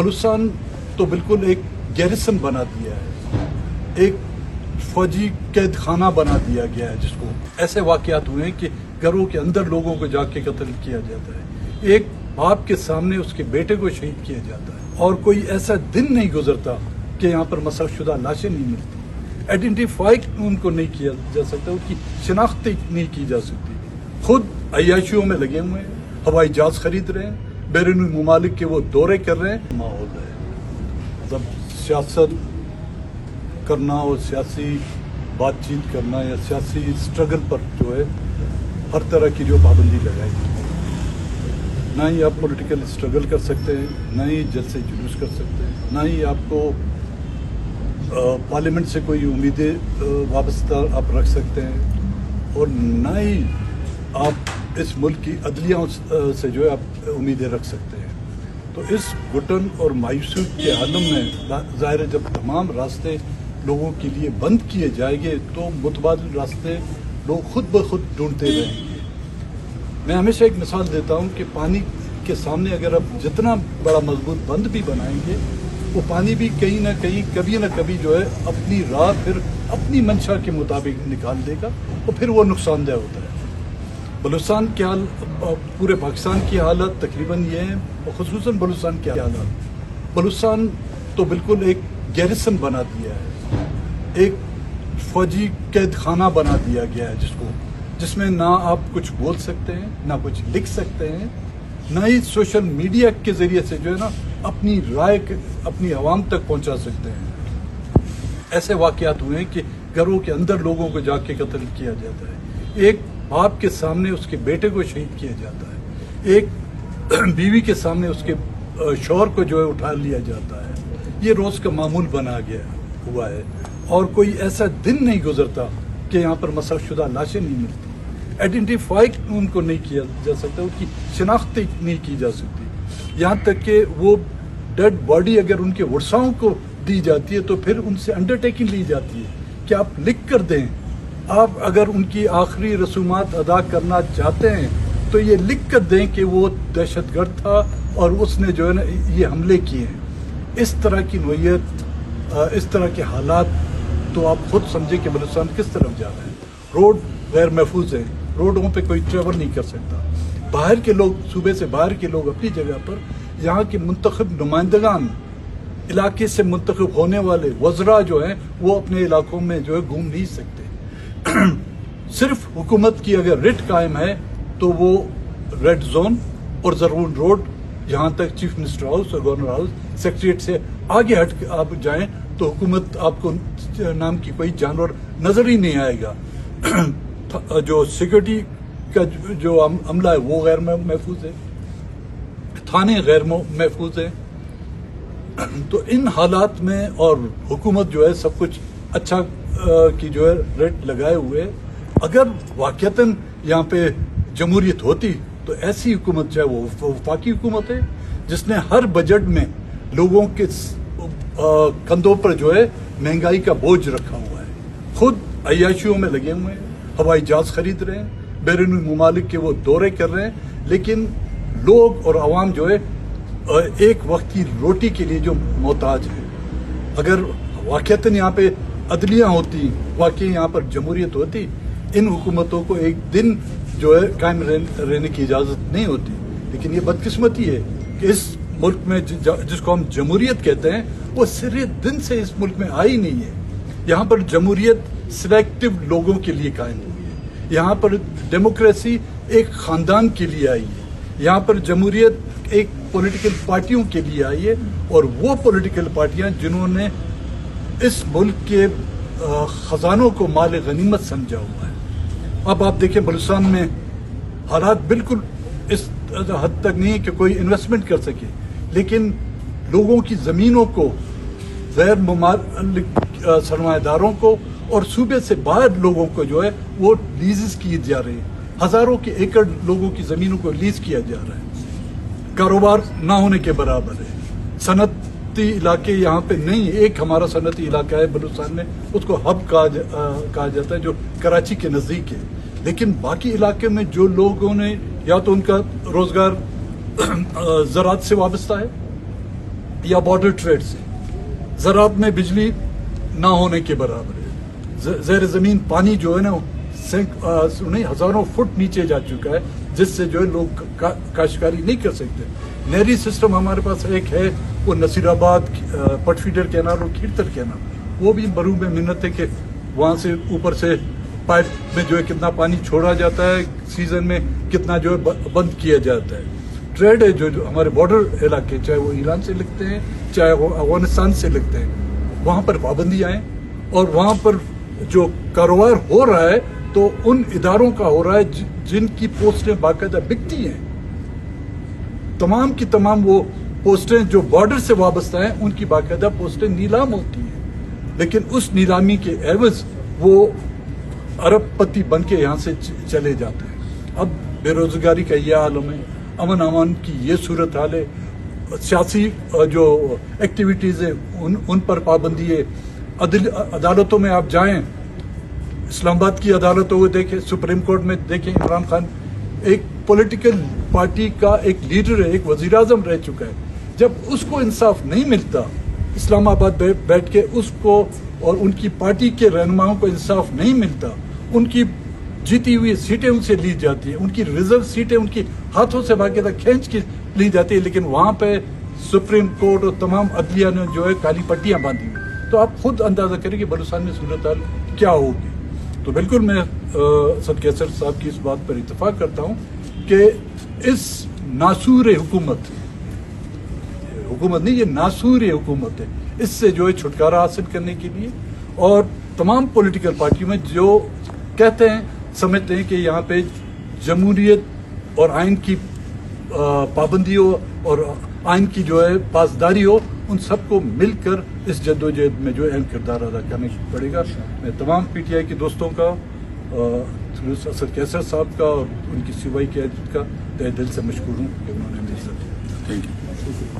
बलूचिस्तान तो बिल्कुल एक गैरिसन बना दिया है, एक फौजी कैद खाना बना दिया गया है, जिसको ऐसे वाकयात हुए हैं कि घरों के अंदर लोगों को जाके कत्ल किया जाता है, एक बाप के सामने उसके बेटे को शहीद किया जाता है, और कोई ऐसा दिन नहीं गुजरता कि यहाँ पर मसअशुदा लाशें नहीं मिलती, आइडेंटिफाई उनको नहीं किया जा सकता, उनकी शनाख्त नहीं की जा सकती। खुद अय्याशियों में लगे हुए हैं, हवाई जहाज खरीद रहे हैं, बैरूनी ममालिक के वो दौरे कर रहे हैं। माहौल है मतलब सियासत करना और सियासी बातचीत करना या सियासी स्ट्रगल पर जो है हर तरह की जो पाबंदी लगाई गई, ना ही आप पॉलिटिकल स्ट्रगल कर सकते हैं, ना ही जलसे जुलूस कर सकते हैं, ना ही आपको पार्लियामेंट से कोई उम्मीदें वाबस्ता आप रख सकते हैं, और ना ही आप इस मुल्क की अदलिया से जो है आप उम्मीदें रख सकते हैं। तो इस घुटन और मायूसी के आलम में ज़ाहिर है जब तमाम रास्ते लोगों के लिए बंद किए जाएंगे तो मुतबादिल रास्ते लोग खुद ब खुद ढूंढते रहेंगे। मैं हमेशा एक मिसाल देता हूँ कि पानी के सामने अगर आप जितना बड़ा मजबूत बंद भी बनाएंगे, वो पानी भी कहीं ना कहीं कभी ना कभी जो है अपनी राह फिर अपनी मंशा के मुताबिक निकाल देगा, और फिर वो नुकसानदेह होता है। बलूचिस्तान की हाल, पूरे पाकिस्तान की हालत तकरीबन ये है, और खुसूसन बलूचिस्तान की हालत, बलूचिस्तान तो बिल्कुल एक गैरिसन बना दिया है, एक फौजी कैद खाना बना दिया गया है, जिसमें ना आप कुछ बोल सकते हैं, ना कुछ लिख सकते हैं, ना ही सोशल मीडिया के जरिए से जो है ना अपनी राय अपनी आवाम तक पहुंचा सकते हैं। ऐसे वाकयात हुए हैं कि घरों के अंदर लोगों को जाके कत्ल किया जाता है, एक बाप के सामने उसके बेटे को शहीद किया जाता है, एक बीवी के सामने उसके शौहर को जो है उठा लिया जाता है। ये रोज का मामूल बना गया हुआ है, और कोई ऐसा दिन नहीं गुजरता कि यहाँ पर मसअशुदा लाशें नहीं मिलती, आइडेंटिफाई उनको नहीं किया जा सकता, उनकी शनाख्त नहीं की जा सकती। यहाँ तक कि वो डेड बॉडी अगर उनके वर्साओं को दी जाती है तो फिर उनसे अंडरटेकिंग ली जाती है कि आप लिख कर दें, आप अगर उनकी आखिरी रसूमात अदा करना चाहते हैं तो ये लिख कर दें कि वो दहशतगर्द था और उसने जो है ना ये हमले किए हैं। इस तरह की नोयत, इस तरह के हालात, तो आप खुद समझे कि बलूचिस्तान किस तरफ जा रहे हैं। रोड गैर महफूज है, रोडों पे कोई ट्रेवल नहीं कर सकता, बाहर के लोग, सूबे से बाहर के लोग अपनी जगह पर, यहाँ के मुंतखब नुमाइंदगान, इलाके से मुंतखब होने वाले वज़रा जो हैं वो अपने इलाकों में जो है घूम नहीं सकते। सिर्फ हुकूमत की अगर रिट कायम है तो वो रेड जोन और ज़रून रोड, यहाँ तक चीफ मिनिस्टर हाउस और गवर्नर हाउस, सेक्रेटरीट से आगे हट आप जाएं तो हुकूमत आपको नाम की कोई जानवर नजर ही नहीं आएगा। जो सिक्योरिटी का जो अमला है वो गैर महफूज है, थाने गैर महफूज है। तो इन हालात में और हुकूमत जो है सब कुछ अच्छा की जो है रेट लगाए हुए, अगर वाकईतन यहाँ पे जमहूरियत होती तो ऐसी हुकूमत, चाहे वो वफाकी हुकूमत है जिसने हर बजट में लोगों के कंधों पर जो है महंगाई का बोझ रखा हुआ है, खुद अय्याशियों में लगे हुए हैं, हवाई जहाज खरीद रहे हैं, बैरूनी ममालिक के वो दौरे कर रहे हैं, लेकिन लोग और आवाम जो है एक वक्त की रोटी के लिए जो मोहताज है। अगर वाकईतन यहाँ पे अदलियाँ होती, वाकई यहाँ पर जमहूरियत होती, इन हुकूमतों को एक दिन जो है कायम रहने की इजाज़त नहीं होती। लेकिन ये बदकिस्मती है कि इस मुल्क में जिसको हम जमहूरियत कहते हैं वो सिरे दिन से इस मुल्क में आई नहीं है। यहाँ पर जमहूरियत सिलेक्टिव लोगों के लिए कायम हुई है, यहाँ पर डेमोक्रेसी एक ख़ानदान के लिए आई है, यहाँ पर जमहूरियत एक पॉलिटिकल पार्टियों के लिए आई है, और वो पॉलिटिकल पार्टियां जिन्होंने इस मुल्क के खजानों को माल गनीमत समझा हुआ है। अब आप देखें बलूचिस्तान में हालात बिल्कुल इस हद तक नहीं है कि कोई इन्वेस्टमेंट कर सके, लेकिन लोगों की ज़मीनों को गैर मुमालिक सरमाएदारों को और सूबे से बाहर लोगों को जो है वो लीजेस किए जा रहे हैं, हज़ारों के एकड़ लोगों की ज़मीनों को लीज किया जा रहा है, कारोबार ना होने के बराबर है। सनती इलाके यहाँ पे नहीं, एक हमारा सनती इलाका है बलूचिस्तान में, उसको हब कहा जाता है, जो कराची के नज़दीक है, लेकिन बाकी इलाके में जो लोगों ने या तो उनका रोजगार ज़राअत से वाबस्ता है या बॉर्डर ट्रेड से, ज़राअत में बिजली ना होने के बराबर है। ज़ेर ज़मीन पानी जो है ना नहीं हज़ारों फुट नीचे जा चुका है, जिससे जो है लोग काश्तकारी नहीं कर सकते। नहरी सिस्टम हमारे पास एक है, वो नसीराबाद पटफीडर कैनाल और खीरतर कैनाल, वो भी मरू में मिन्नत है कि वहाँ से ऊपर से पाइप में जो है कितना पानी छोड़ा जाता है, सीजन में कितना जो है बंद किया जाता है। ट्रेड है जो हमारे बॉर्डर इलाके, चाहे वो ईरान से लगते हैं चाहे वो अफगानिस्तान से लगते हैं, वहाँ पर पाबंदियाँ हैं और वहाँ पर जो कारोबार हो रहा है तो उन इदारों का हो रहा है जिनकी पोस्टें बाकायदा बिकती हैं। तमाम की तमाम वो पोस्टें जो बॉर्डर से वाबस्ता हैं उनकी बाकायदा पोस्टें नीलाम होती हैं, लेकिन उस नीलामी के एवज वो अरबपति बन के यहाँ से चले जाते हैं। अब बेरोजगारी का ये आलम है, अमन अमान की ये सूरत हाल है, सियासी जो एक्टिविटीज़ है उन पर पाबंदी है। अदालतों में आप जाएं, इस्लामाबाद की अदालतों को देखें, सुप्रीम कोर्ट में देखें, इमरान खान एक पॉलिटिकल पार्टी का एक लीडर है, एक वजीर आजम रह चुका है। जब उसको इंसाफ नहीं मिलता, इस्लामाबाद बैठ के उसको और उनकी पार्टी के रहनुमाओं को इंसाफ नहीं मिलता, उनकी जीती हुई सीटें उनसे ली जाती है, उनकी रिजर्व सीटें उनकी हाथों से बाकायदा खींच के ली जाती है, लेकिन वहां पे सुप्रीम कोर्ट और तमाम अदलिया ने जो है काली पट्टियां बांधी हुई। तो आप खुद अंदाजा करें कि बलूचिस्तान में सूरत हाल क्या होगी। तो बिल्कुल मैं असद कैसर साहब की इस बात पर इत्तेफाक करता हूं कि इस नासूर हुकूमत नहीं, ये नासूर हुकूमत है, इससे जो है छुटकारा हासिल करने के लिए और तमाम पॉलिटिकल पार्टियों में जो कहते हैं समझते हैं कि यहाँ पे जमहूरियत और आइन की पाबंदी हो और आइन की जो है पासदारी हो, उन सबको मिलकर इस जद्दोजहद में जो अहम किरदार अदा करने पड़ेगा। मैं तमाम पीटीआई के दोस्तों का, असद कैसर साहब का और उनकी सिवाई क़यादत का तहे दिल से मशकूर हूँ कि उन्होंने मेरी इज्जत की। Thank you.